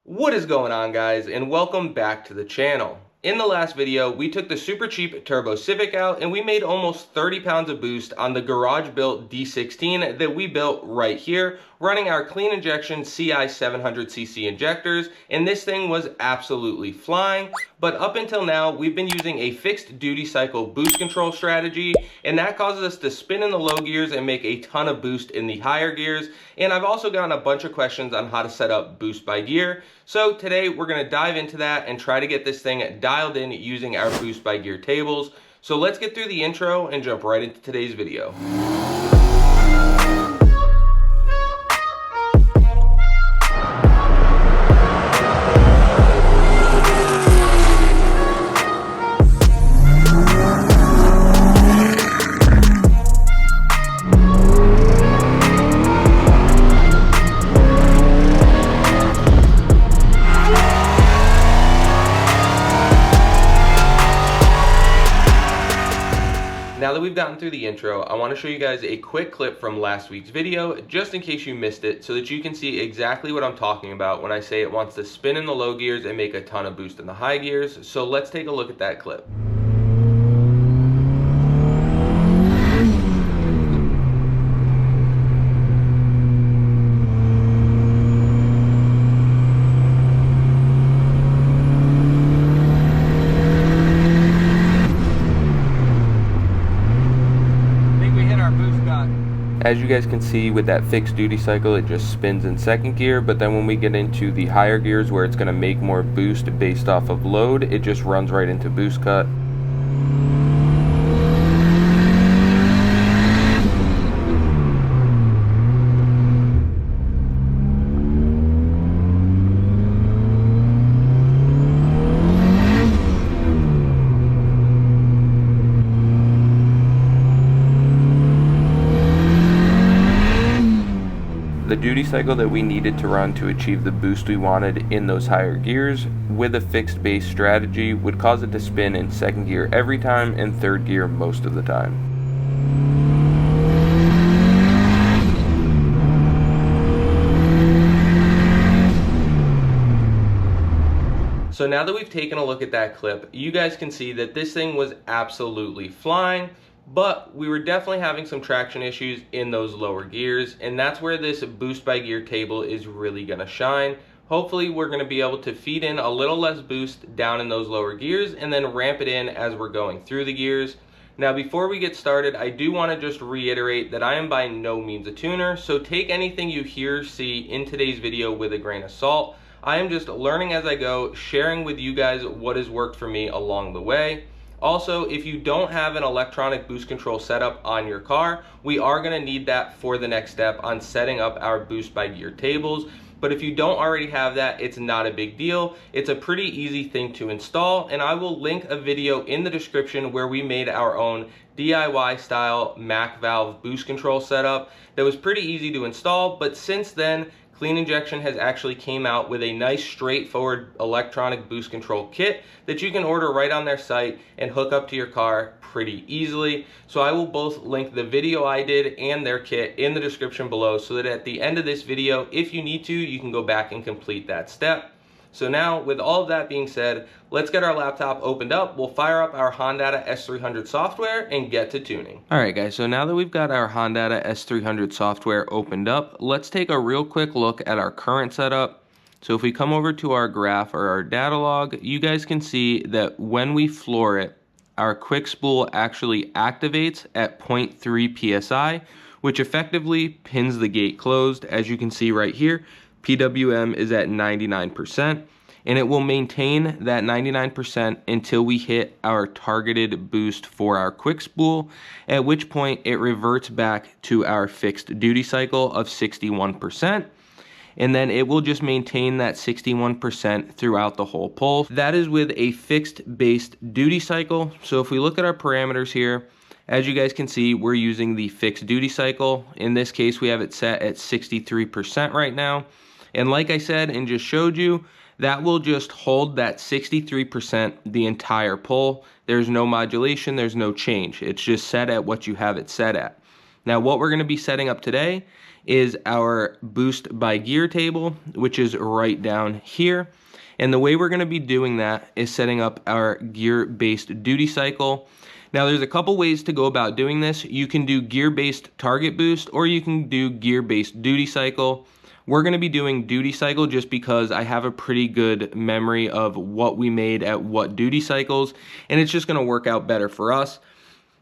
What is going on, guys, and welcome back to the channel. In the last video, we took the super cheap turbo Civic out and we made almost 30 pounds of boost on the garage built D16 that we built right here, running our clean injection CI 700cc injectors, and this thing was absolutely flying. But up until now, we've been using a fixed duty cycle boost control strategy, and that causes us to spin in the low gears and make a ton of boost in the higher gears. And I've also gotten a bunch of questions on how to set up boost by gear. So today we're going to dive into that and try to get this thing dialed in using our boost by gear tables. So let's get through the intro and jump right into today's video. Now that we've gotten through the intro, I want to show you guys a quick clip from last week's video, just in case you missed it, so that you can see exactly what I'm talking about when I say it wants to spin in the low gears and make a ton of boost in the high gears. So let's take a look at that clip. As you guys can see, with that fixed duty cycle, it just spins in second gear, but then when we get into the higher gears where it's going to make more boost based off of load, it just runs right into boost cut. The duty cycle that we needed to run to achieve the boost we wanted in those higher gears with a fixed base strategy would cause it to spin in second gear every time and third gear most of the time. So now that we've taken a look at that clip, you guys can see that this thing was absolutely flying. But we were definitely having some traction issues in those lower gears, and that's where this boost by gear table is really going to shine. Hopefully we're going to be able to feed in a little less boost down in those lower gears and then ramp it in as we're going through the gears. Now before we get started, I do want to just reiterate that I am by no means a tuner, so take anything you see in today's video with a grain of salt. I am just learning as I go, sharing with you guys what has worked for me along the way. Also, if you don't have an electronic boost control setup on your car, we are going to need that for the next step on setting up our boost by gear tables. But if you don't already have that, it's not a big deal. It's a pretty easy thing to install, and I will link a video in the description where we made our own DIY style Mac valve boost control setup that was pretty easy to install. But since then, Clean Injection has actually came out with a nice straightforward electronic boost control kit that you can order right on their site and hook up to your car pretty easily. So I will both link the video I did and their kit in the description below, so that at the end of this video, if you need to, you can go back and complete that step. So now, with all of that being said, let's get our laptop opened up. We'll fire up our Hondata S300 software and get to tuning. Alright guys, so now that we've got our Hondata S300 software opened up, let's take a real quick look at our current setup. So if we come over to our graph or our data log, you guys can see that when we floor it, our quick spool actually activates at 0.3 psi, which effectively pins the gate closed. As you can see right here, PWM is at 99%, and it will maintain that 99% until we hit our targeted boost for our quick spool, at which point it reverts back to our fixed duty cycle of 61%, and then it will just maintain that 61% throughout the whole pull. That is with a fixed based duty cycle. So if we look at our parameters here, as you guys can see, we're using the fixed duty cycle. In this case, we have it set at 63% right now. And like I said and just showed you, that will just hold that 63% the entire pull. There's no modulation, there's no change. It's just set at what you have it set at. Now what we're going to be setting up today is our boost by gear table, which is right down here. And the way we're going to be doing that is setting up our gear-based duty cycle. Now there's a couple ways to go about doing this. You can do gear-based target boost, or you can do gear-based duty cycle. We're going to be doing duty cycle just because I have a pretty good memory of what we made at what duty cycles, and it's just going to work out better for us.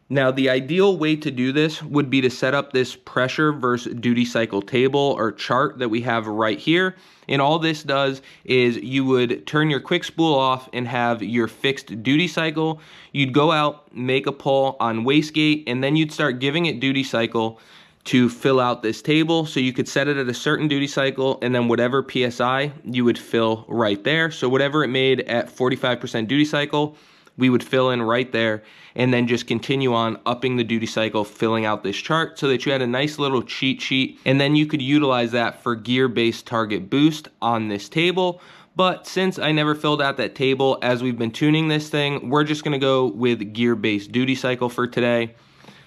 Now the ideal way to do this would be to set up this pressure versus duty cycle table or chart that we have right here. And all this does is you would turn your quick spool off and have your fixed duty cycle. You'd go out, make a pull on wastegate, and then you'd start giving it duty cycle to fill out this table. So you could set it at a certain duty cycle, and then whatever PSI you would fill right there. So whatever it made at 45% duty cycle, we would fill in right there, and then just continue on upping the duty cycle, filling out this chart so that you had a nice little cheat sheet, and then you could utilize that for gear-based target boost on this table. But since I never filled out that table as we've been tuning this thing, we're just gonna go with gear-based duty cycle for today.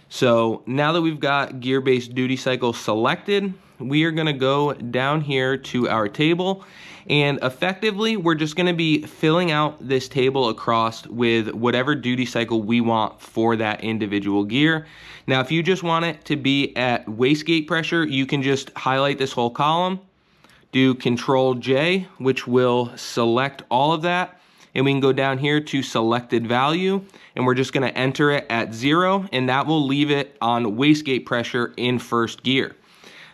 So now that we've got gear-based duty cycle selected, we are gonna go down here to our table, and effectively we're just gonna be filling out this table across with whatever duty cycle we want for that individual gear. Now if you just want it to be at wastegate pressure, you can just highlight this whole column, do Control J, which will select all of that, and we can go down here to selected value, and we're just gonna enter it at 0, and that will leave it on wastegate pressure in first gear.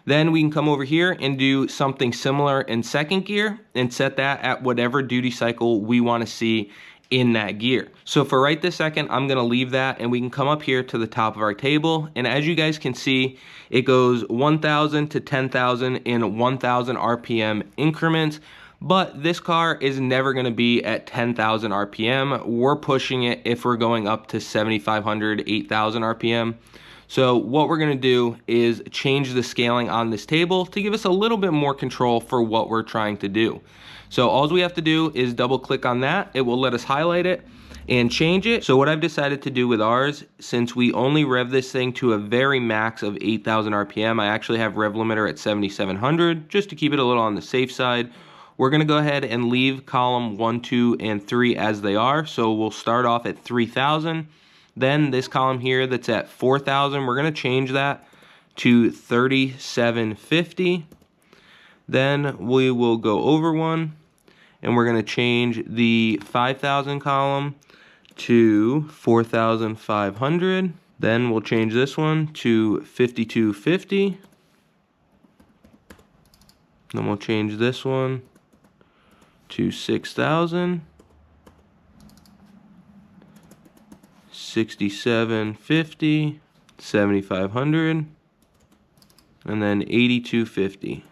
Then we can come over here and do something similar in second gear and set that at whatever duty cycle we want to see in that gear. So for right this second, I'm going to leave that, and we can come up here to the top of our table. And as you guys can see, it goes 1,000 to 10,000 in 1,000 RPM increments. But this car is never going to be at 10,000 RPM. We're pushing it if we're going up to 7,500, 8,000 RPM. So what we're going to do is change the scaling on this table to give us a little bit more control for what we're trying to do. So all we have to do is double click on that. It will let us highlight it and change it. So what I've decided to do with ours, since we only rev this thing to a very max of 8,000 RPM, I actually have rev limiter at 7,700 just to keep it a little on the safe side. We're going to go ahead and leave column 1, 2, and 3 as they are. So we'll start off at 3,000. Then this column here that's at 4,000, we're going to change that to 3,750. Then we will go over one, and we're going to change the 5,000 column to 4,500. Then we'll change this one to 5,250. Then we'll change this one to 6,000. 6,750, 7,500, and then 8,250.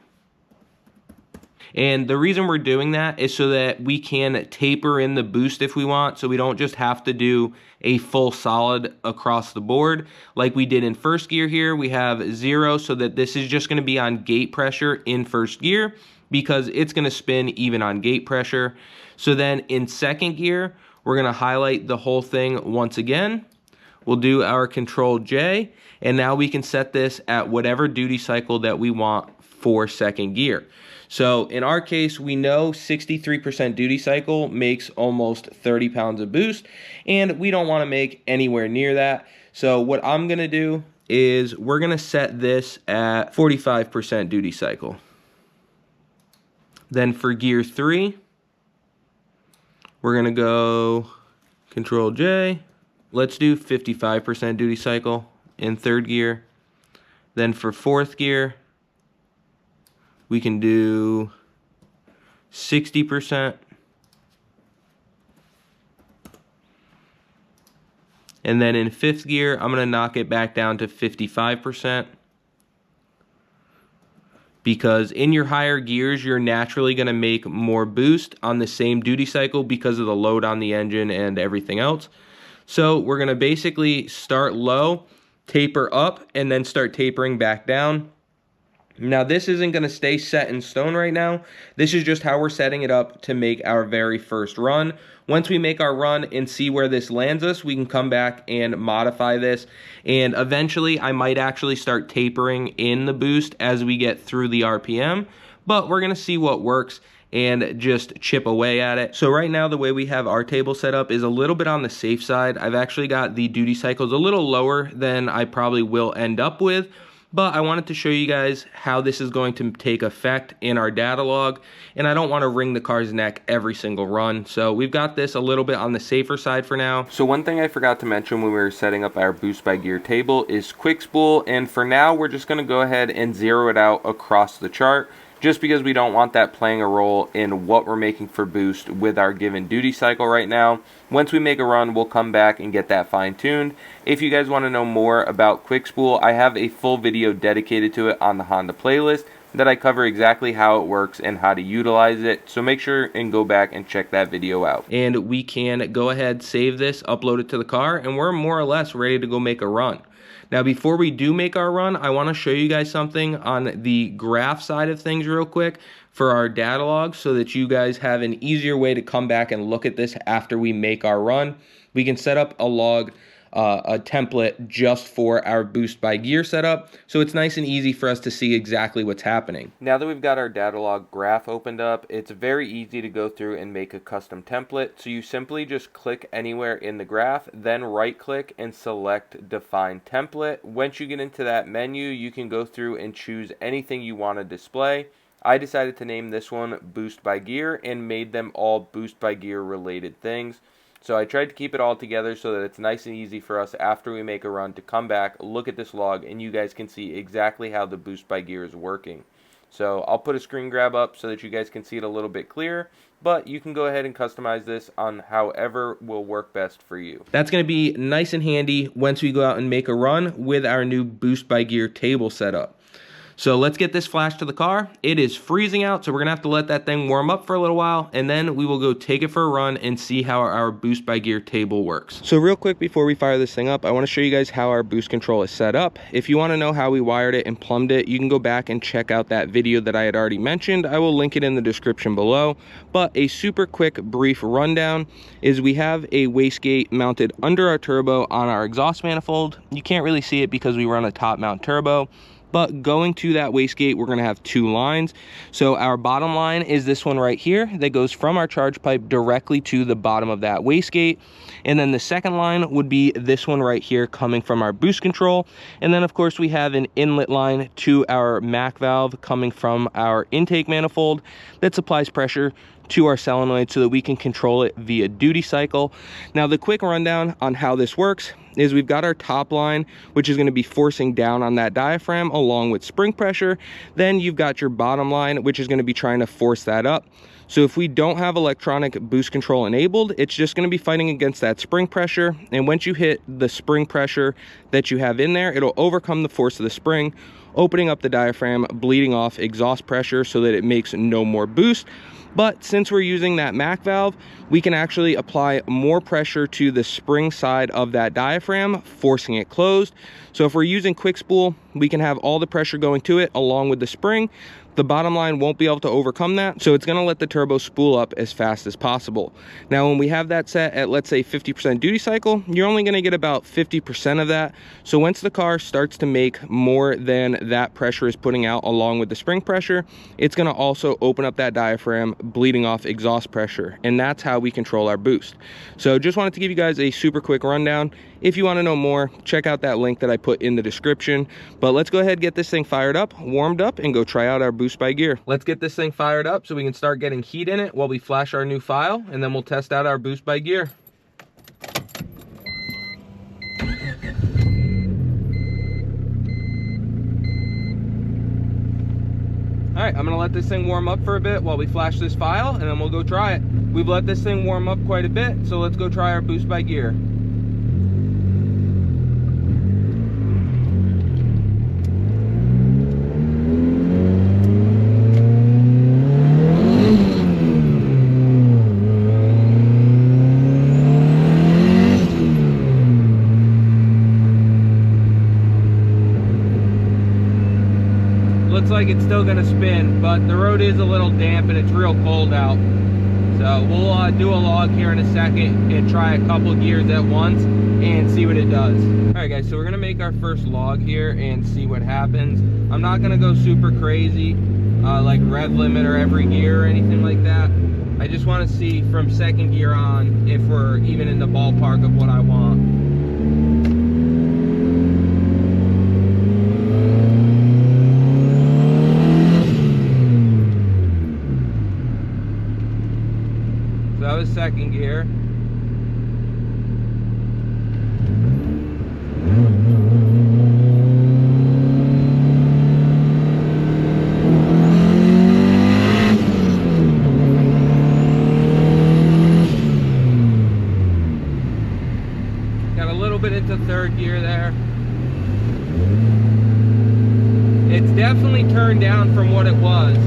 And the reason we're doing that is so that we can taper in the boost if we want, so we don't just have to do a full solid across the board like we did in first gear here. We have 0, so that this is just going to be on gate pressure in first gear because it's going to spin even on gate pressure. So then in second gear, we're going to highlight the whole thing once again. We'll do our Control J, and now we can set this at whatever duty cycle that we want for second gear. So in our case, we know 63% duty cycle makes almost 30 pounds of boost, and we don't want to make anywhere near that. So what I'm going to do is we're going to set this at 45% duty cycle. Then for gear 3, we're going to go Control J. Let's do 55% duty cycle in third gear. Then for fourth gear, we can do 60%. And then in fifth gear, I'm going to knock it back down to 55%. Because in your higher gears, you're naturally going to make more boost on the same duty cycle because of the load on the engine and everything else. So we're going to basically start low, taper up, and then start tapering back down. Now, this isn't going to stay set in stone right now. This is just how we're setting it up to make our very first run. Once we make our run and see where this lands us, we can come back and modify this. And eventually, I might actually start tapering in the boost as we get through the RPM. But we're going to see what works and just chip away at it. So right now, the way we have our table set up is a little bit on the safe side. I've actually got the duty cycles a little lower than I probably will end up with. But I wanted to show you guys how this is going to take effect in our data log, and I don't want to wring the car's neck every single run. So we've got this a little bit on the safer side for now. So one thing I forgot to mention when we were setting up our boost by gear table is quick spool, and for now we're just going to go ahead and zero it out across the chart, just because we don't want that playing a role in what we're making for boost with our given duty cycle right now. Once we make a run, we'll come back and get that fine-tuned. If you guys want to know more about quick spool, I have a full video dedicated to it on the Honda playlist that I cover exactly how it works and how to utilize it. So make sure and go back and check that video out. And we can go ahead, save this, upload it to the car, and we're more or less ready to go make a run. Now, before we do make our run, I want to show you guys something on the graph side of things real quick for our data log so that you guys have an easier way to come back and look at this after we make our run. We can set up a log, a template just for our boost by gear setup, so it's nice and easy for us to see exactly what's happening. Now that we've got our data log graph opened up, it's very easy to go through and make a custom template. So you simply just click anywhere in the graph, then right click and select define template. Once you get into that menu, you can go through and choose anything you want to display. I decided to name this one boost by gear and made them all boost by gear related things. So I tried to keep it all together so that it's nice and easy for us after we make a run to come back, look at this log, and you guys can see exactly how the boost by gear is working. So I'll put a screen grab up so that you guys can see it a little bit clearer, but you can go ahead and customize this on however will work best for you. That's going to be nice and handy once we go out and make a run with our new boost by gear table setup. So let's get this flash to the car. It is freezing out, so we're gonna have to let that thing warm up for a little while, and then we will go take it for a run and see how our boost by gear table works. So real quick before we fire this thing up, I wanna show you guys how our boost control is set up. If you wanna know how we wired it and plumbed it, you can go back and check out that video that I had already mentioned. I will link it in the description below. But a super quick, brief rundown is we have a wastegate mounted under our turbo on our exhaust manifold. You can't really see it because we run a top mount turbo. But going to that wastegate, we're gonna have two lines. So our bottom line is this one right here that goes from our charge pipe directly to the bottom of that wastegate. And then the second line would be this one right here coming from our boost control. And then of course we have an inlet line to our MAC valve coming from our intake manifold that supplies pressure to our solenoid so that we can control it via duty cycle. Now the quick rundown on how this works is we've got our top line, which is going to be forcing down on that diaphragm along with spring pressure. Then you've got your bottom line, which is going to be trying to force that up. So if we don't have electronic boost control enabled, it's just going to be fighting against that spring pressure. And once you hit the spring pressure that you have in there, it'll overcome the force of the spring, opening up the diaphragm, bleeding off exhaust pressure so that it makes no more boost. But since we're using that MAC valve, we can actually apply more pressure to the spring side of that diaphragm, forcing it closed. So if we're using quick spool, we can have all the pressure going to it along with the spring. The bottom line won't be able to overcome that, so it's going to let the turbo spool up as fast as possible. Now when we have that set at, let's say, 50% duty cycle, you're only going to get about 50% of that. So once the car starts to make more than that pressure is putting out along with the spring pressure, it's going to also open up that diaphragm, bleeding off exhaust pressure, and that's how we control our boost. So just wanted to give you guys a super quick rundown. If you want to know more, check out that link that I put in the description. But let's go ahead and get this thing fired up, warmed up, and go try out our boost by gear. Let's get this thing fired up so we can start getting heat in it while we flash our new file, and then we'll test out our boost by gear. All right, I'm gonna let this thing warm up for a bit while we flash this file, and then we'll go try it. We've let this thing warm up quite a bit, so let's go try our boost by gear. Looks like like it's still gonna spin, but the road is a little damp and it's real cold out. So we'll do a log here in a second and try a couple gears at once and see what it does. All right guys, so we're gonna make our first log here and see what happens. I'm not gonna go super crazy, like rev limiter every gear or anything like that. I just wanna see from second gear on if we're even in the ballpark of what I want. So that was second gear. Got a little bit into third gear there. It's definitely turned down from what it was.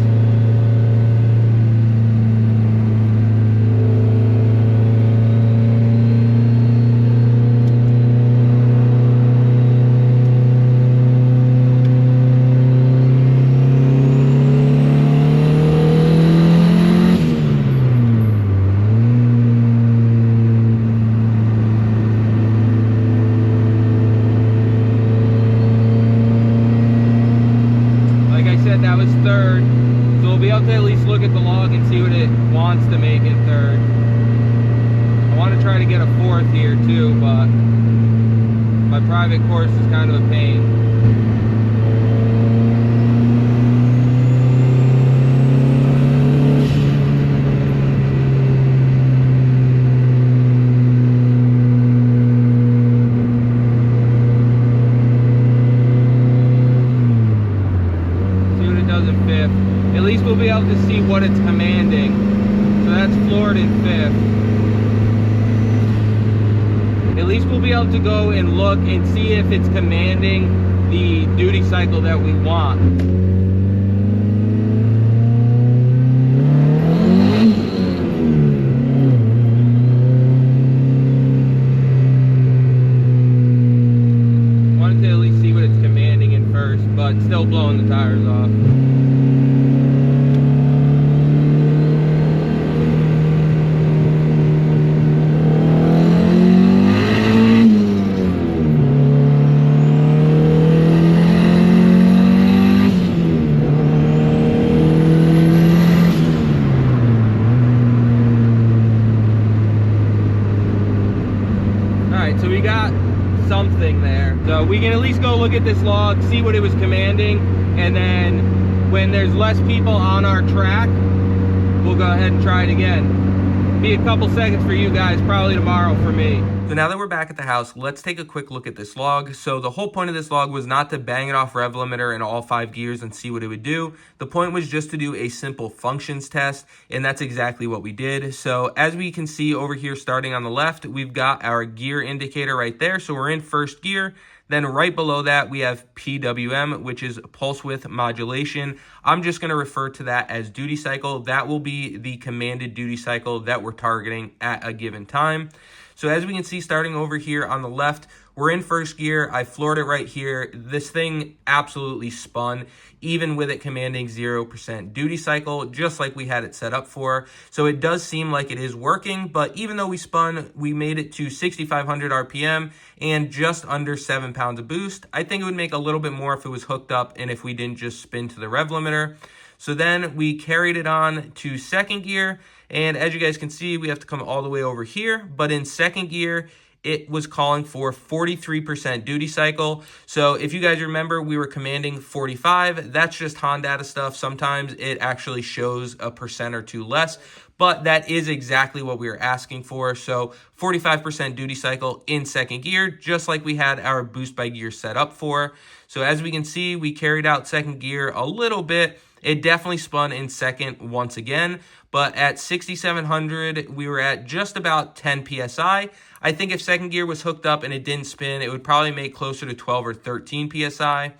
That was third, so we'll be able to at least look at the log and see what it wants to make in third. I want to try to get a fourth here too, but my private course is kind of a pain. At least we'll be able to see what it's commanding. So that's floored in fifth. At least we'll be able to go and look and see if it's commanding the duty cycle that we want. Wanted to at least see what it's commanding in first, but still blowing the tires off. So we got something there. So we can at least go look at this log, see what it was commanding, and then when there's less people on our track, we'll go ahead and try it again. Be a couple seconds for you guys, probably tomorrow for me. So now that we're back at the house, let's take a quick look at this log. So the whole point of this log was not to bang it off rev limiter in all 5 gears and see what it would do. The point was just to do a simple functions test, and that's exactly what we did. So as we can see over here, starting on the left, we've got our gear indicator right there. So we're in first gear. Then right below that, we have PWM, which is pulse width modulation. I'm just going to refer to that as duty cycle. That will be the commanded duty cycle that we're targeting at a given time. So as we can see, starting over here on the left, we're in first gear. I floored it right here. This thing absolutely spun, even with it commanding 0% duty cycle, just like we had it set up for. So it does seem like it is working, but even though we spun, we made it to 6,500 RPM and just under 7 pounds of boost. I think it would make a little bit more if it was hooked up and if we didn't just spin to the rev limiter. So then we carried it on to second gear. And as you guys can see, we have to come all the way over here. But in second gear, it was calling for 43% duty cycle. So if you guys remember, we were commanding 45. That's just Hondata stuff. Sometimes it actually shows a percent or two less, but that is exactly what we were asking for. So 45% duty cycle in second gear, just like we had our boost by gear set up for. So as we can see, we carried out second gear a little bit. It definitely spun in second once again, but at 6,700, we were at just about 10 PSI. I think if second gear was hooked up and it didn't spin, it would probably make closer to 12 or 13 PSI.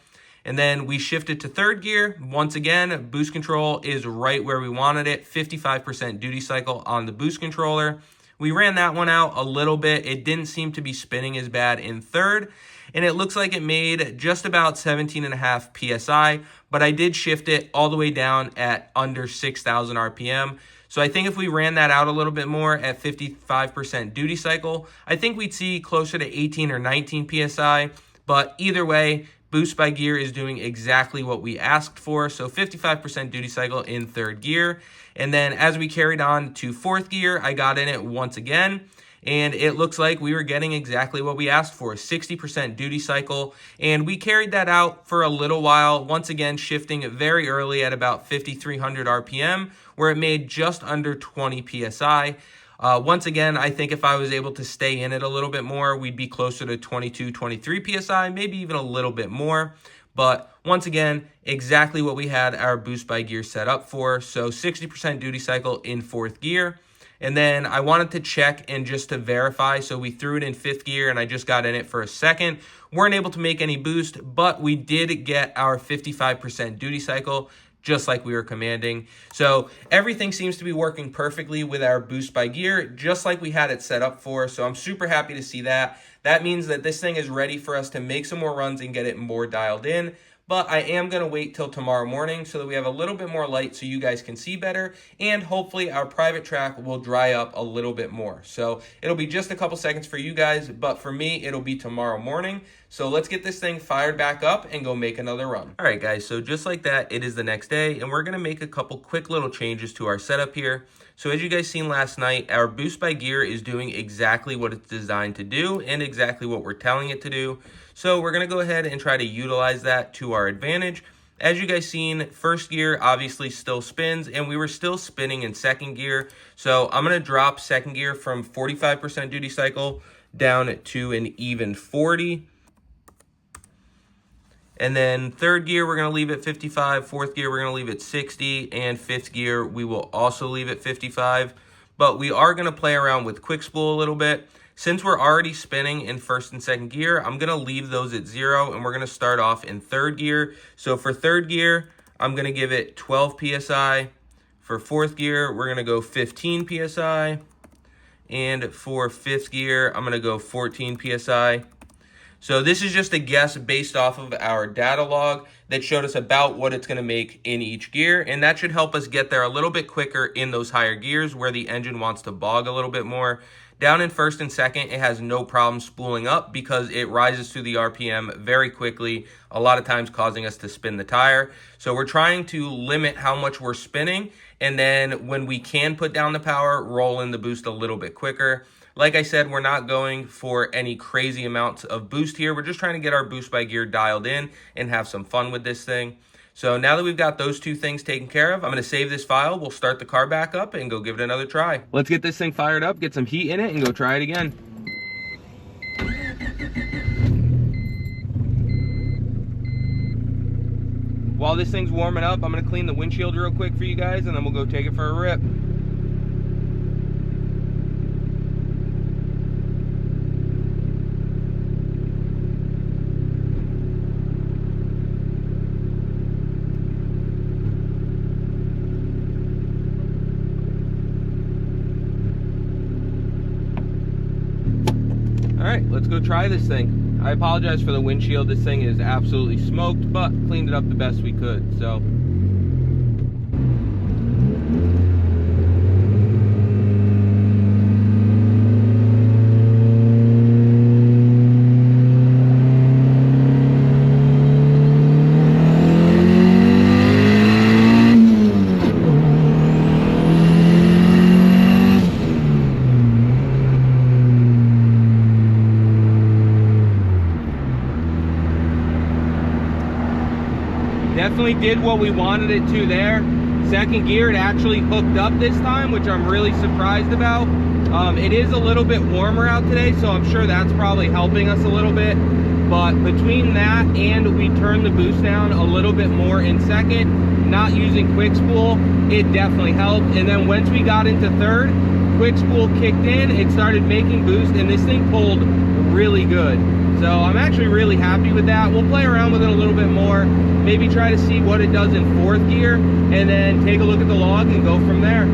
And then we shifted to third gear. Once again, boost control is right where we wanted it, 55% duty cycle on the boost controller. We ran that one out a little bit. It didn't seem to be spinning as bad in third, and it looks like it made just about 17.5 psi, but I did shift it all the way down at under 6,000 RPM. So I think if we ran that out a little bit more at 55% duty cycle, I think we'd see closer to 18 or 19 psi, but either way, boost by gear is doing exactly what we asked for. So 55% duty cycle in third gear. And then as we carried on to fourth gear, I got in it once again. And it looks like we were getting exactly what we asked for, 60% duty cycle. And we carried that out for a little while, once again shifting very early at about 5,300 RPM, where it made just under 20 PSI. Once again, I think if I was able to stay in it a little bit more, we'd be closer to 22, 23 PSI, maybe even a little bit more. But once again, exactly what we had our boost by gear set up for. So 60% duty cycle in fourth gear. And then I wanted to check and just to verify, so we threw it in fifth gear and I just got in it for a second. Weren't able to make any boost, but we did get our 55% duty cycle, just like we were commanding. So everything seems to be working perfectly with our boost by gear, just like we had it set up for. So I'm super happy to see that. That means that this thing is ready for us to make some more runs and get it more dialed in. But I am going to wait till tomorrow morning so that we have a little bit more light so you guys can see better, and hopefully our private track will dry up a little bit more. So it'll be just a couple seconds for you guys, but for me, it'll be tomorrow morning. So let's get this thing fired back up and go make another run. All right, guys, so just like that, it is the next day, and we're going to make a couple quick little changes to our setup here. So as you guys seen last night, our boost by gear is doing exactly what it's designed to do and exactly what we're telling it to do. So we're going to go ahead and try to utilize that to our advantage. As you guys seen, first gear obviously still spins, and we were still spinning in second gear. So I'm going to drop second gear from 45% duty cycle down to an even 40. And then third gear, we're going to leave at 55. Fourth gear, we're going to leave at 60. And fifth gear, we will also leave at 55. But we are going to play around with quick spool a little bit. Since we're already spinning in first and second gear, I'm going to leave those at 0, and we're going to start off in third gear. So for third gear, I'm going to give it 12 PSI. For fourth gear, we're going to go 15 PSI. And for fifth gear, I'm going to go 14 PSI. So this is just a guess based off of our data log that showed us about what it's going to make in each gear, and that should help us get there a little bit quicker in those higher gears where the engine wants to bog a little bit more. Down in first and second, it has no problem spooling up because it rises through the RPM very quickly, a lot of times causing us to spin the tire. So we're trying to limit how much we're spinning, and then when we can put down the power, roll in the boost a little bit quicker. Like I said, we're not going for any crazy amounts of boost here. We're just trying to get our boost by gear dialed in and have some fun with this thing. So now that we've got those two things taken care of, I'm going to save this file. We'll start the car back up and go give it another try. Let's get this thing fired up, get some heat in it, and go try it again. While this thing's warming up, I'm going to clean the windshield real quick for you guys, and then we'll go take it for a rip. All right, let's go try this thing. I apologize for the windshield. This thing is absolutely smoked, but cleaned it up the best we could, so. Definitely did what we wanted it to there. Second gear, it actually hooked up this time, which I'm really surprised about. It is a little bit warmer out today, so I'm sure that's probably helping us a little bit. But between that and we turned the boost down a little bit more in second, not using quick spool, it definitely helped. And then once we got into third, quick spool kicked in, it started making boost, and this thing pulled really good. So I'm actually really happy with that. We'll play around with it a little bit more, maybe try to see what it does in fourth gear, and then take a look at the log and go from there.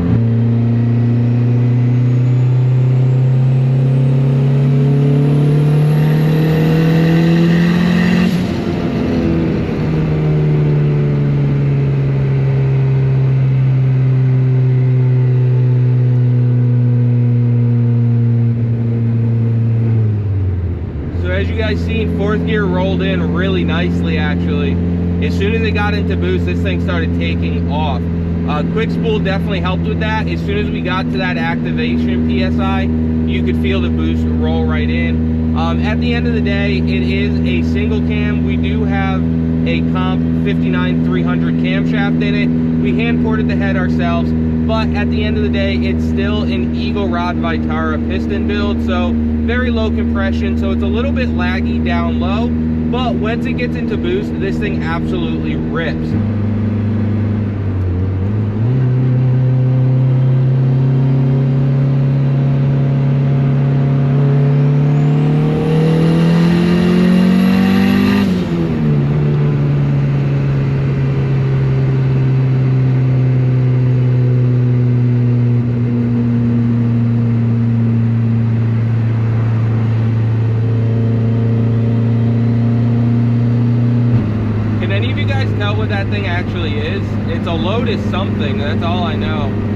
as you guys seen, fourth gear rolled in really nicely actually. As soon as it got into boost, this thing started taking off. Quick spool definitely helped with that. As soon as we got to that activation PSI, you could feel the boost roll right in. At the end of the day, it is a single cam. We do have a comp 59300 camshaft in it. We hand ported the head ourselves, but at the end of the day, it's still an Eagle Rod Vitara piston build, so very low compression, so it's a little bit laggy down low, but once it gets into boost, this thing absolutely rips. Tell what that thing actually is? It's a Lotus something, that's all I know.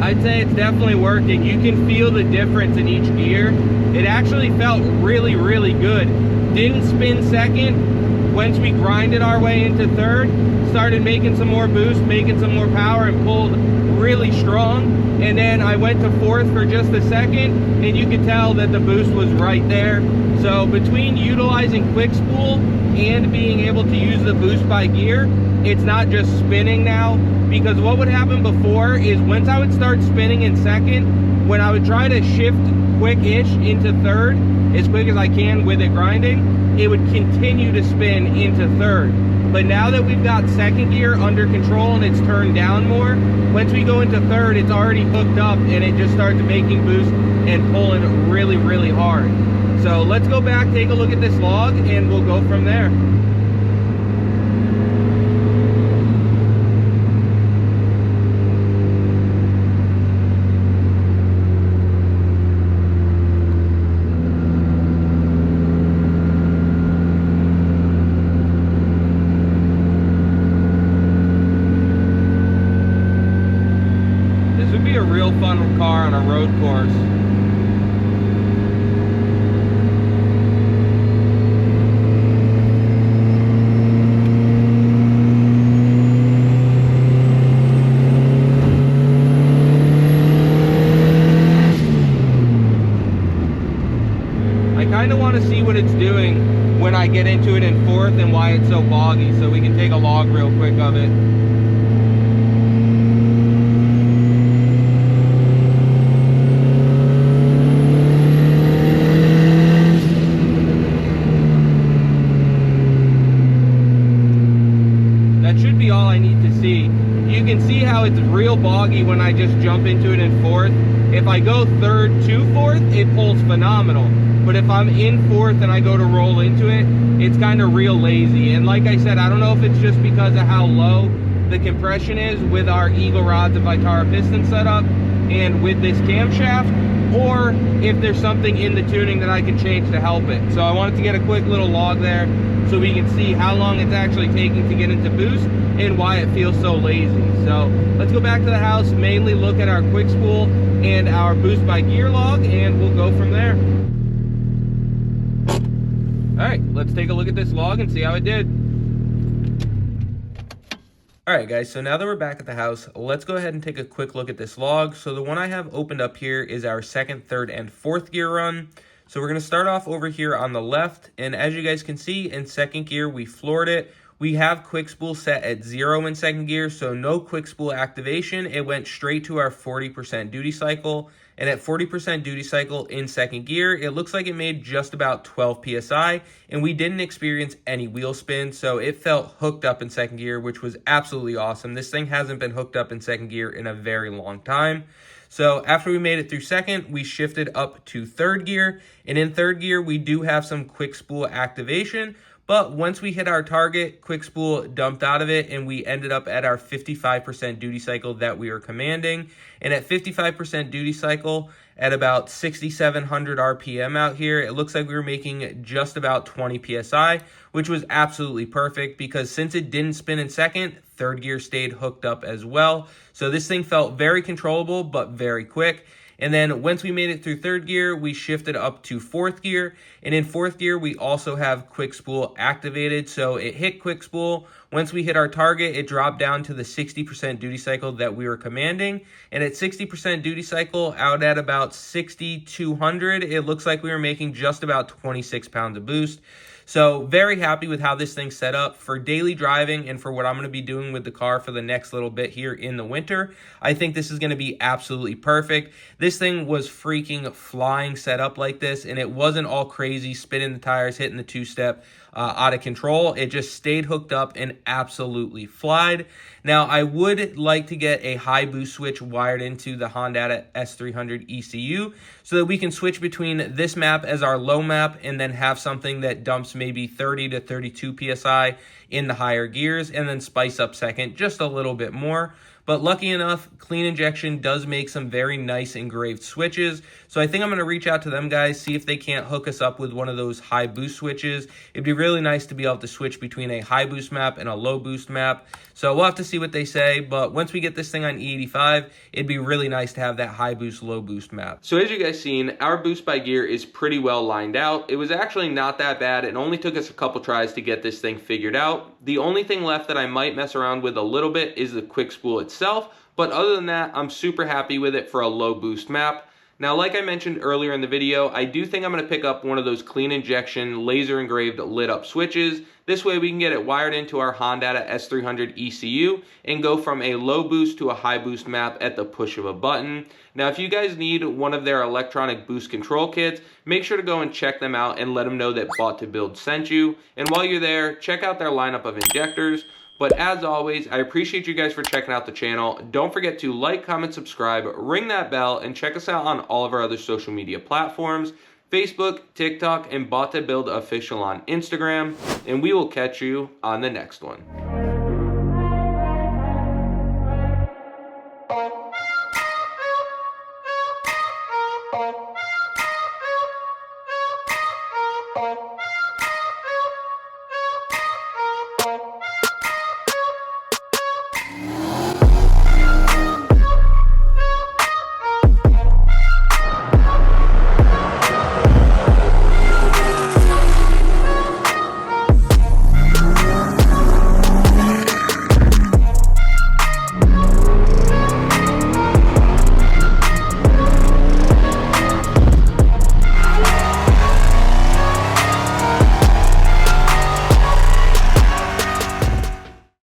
I'd say it's definitely working. You can feel the difference in each gear. It actually felt really, really good. Didn't spin second. Once we grinded our way into third, started making some more boost, making some more power, and pulled really strong. And then I went to fourth for just a second, and you could tell that the boost was right there. So between utilizing quick spool and being able to use the boost by gear, it's not just spinning now. Because what would happen before is once I would start spinning in second, when I would try to shift quick-ish into third, as quick as I can with it grinding, it would continue to spin into third. But now that we've got second gear under control and it's turned down more, once we go into third, it's already hooked up and it just starts making boost and pulling really, really hard. So let's go back, take a look at this log, and we'll go from there. Real fun car on a road course. I kind of want to see what it's doing when I get into it in fourth and why it's so boggy, so we can take a log real quick of it. Should be all I need to see. You can see how it's real boggy when I just jump into it in fourth. If I go third to fourth, it pulls phenomenal. But if I'm in fourth and I go to roll into it, it's kind of real lazy. And like I said, I don't know if it's just because of how low the compression is with our Eagle rods and Vitara piston setup and with this camshaft, or if there's something in the tuning that I can change to help it. So I wanted to get a quick little log there so we can see how long it's actually taking to get into boost and why it feels so lazy. So let's go back to the house, mainly look at our quick spool and our boost by gear log, and we'll go from there. All right, let's take a look at this log and see how it did. All right, guys, so now that we're back at the house, let's go ahead and take a quick look at this log. So the one I have opened up here is our second, third, and fourth gear run. So we're going to start off over here on the left, and as you guys can see, in second gear, we floored it. We have quick spool set at 0 in second gear, so no quick spool activation. It went straight to our 40% duty cycle, and at 40% duty cycle in second gear, it looks like it made just about 12 PSI, and we didn't experience any wheel spin, so it felt hooked up in second gear, which was absolutely awesome. This thing hasn't been hooked up in second gear in a very long time. So after we made it through second, we shifted up to third gear. And in third gear, we do have some quick spool activation. But once we hit our target, quick spool dumped out of it, and we ended up at our 55% duty cycle that we were commanding. And at 55% duty cycle, at about 6,700 RPM out here, it looks like we were making just about 20 PSI, which was absolutely perfect because since it didn't spin in second, third gear stayed hooked up as well. So this thing felt very controllable, but very quick. And then once we made it through third gear, we shifted up to fourth gear. And in fourth gear, we also have quick spool activated. So it hit quick spool. Once we hit our target, it dropped down to the 60% duty cycle that we were commanding. And at 60% duty cycle, out at about 6,200, it looks like we were making just about 26 pounds of boost. So very happy with how this thing's set up for daily driving and for what I'm going to be doing with the car for the next little bit here in the winter. I think this is going to be absolutely perfect. This thing was freaking flying set up like this, and it wasn't all crazy, spinning the tires, hitting the two-step out of control. It just stayed hooked up and absolutely flied. Now, I would like to get a high boost switch wired into the Hondata S300 ECU so that we can switch between this map as our low map and then have something that dumps maybe 30 to 32 PSI in the higher gears and then spice up second just a little bit more. But lucky enough, Clean Injection does make some very nice engraved switches. So I think I'm going to reach out to them guys, see if they can't hook us up with one of those high boost switches. It'd be really nice to be able to switch between a high boost map and a low boost map. So we'll have to see what they say. But once we get this thing on E85, it'd be really nice to have that high boost, low boost map. So as you guys seen, our boost by gear is pretty well lined out. It was actually not that bad. It only took us a couple tries to get this thing figured out. The only thing left that I might mess around with a little bit is the quick spool itself. But other than that, I'm super happy with it for a low boost map. Now, like I mentioned earlier in the video, I do think I'm going to pick up one of those Clean Injection laser engraved lit up switches. This way we can get it wired into our Hondata S300 ECU and go from a low boost to a high boost map at the push of a button. Now, if you guys need one of their electronic boost control kits, make sure to go and check them out and let them know that Bought to Build sent you. And while you're there, check out their lineup of injectors. But as always, I appreciate you guys for checking out the channel. Don't forget to like, comment, subscribe, ring that bell, and check us out on all of our other social media platforms. Facebook, TikTok, and Bought to Build Official on Instagram. And we will catch you on the next one.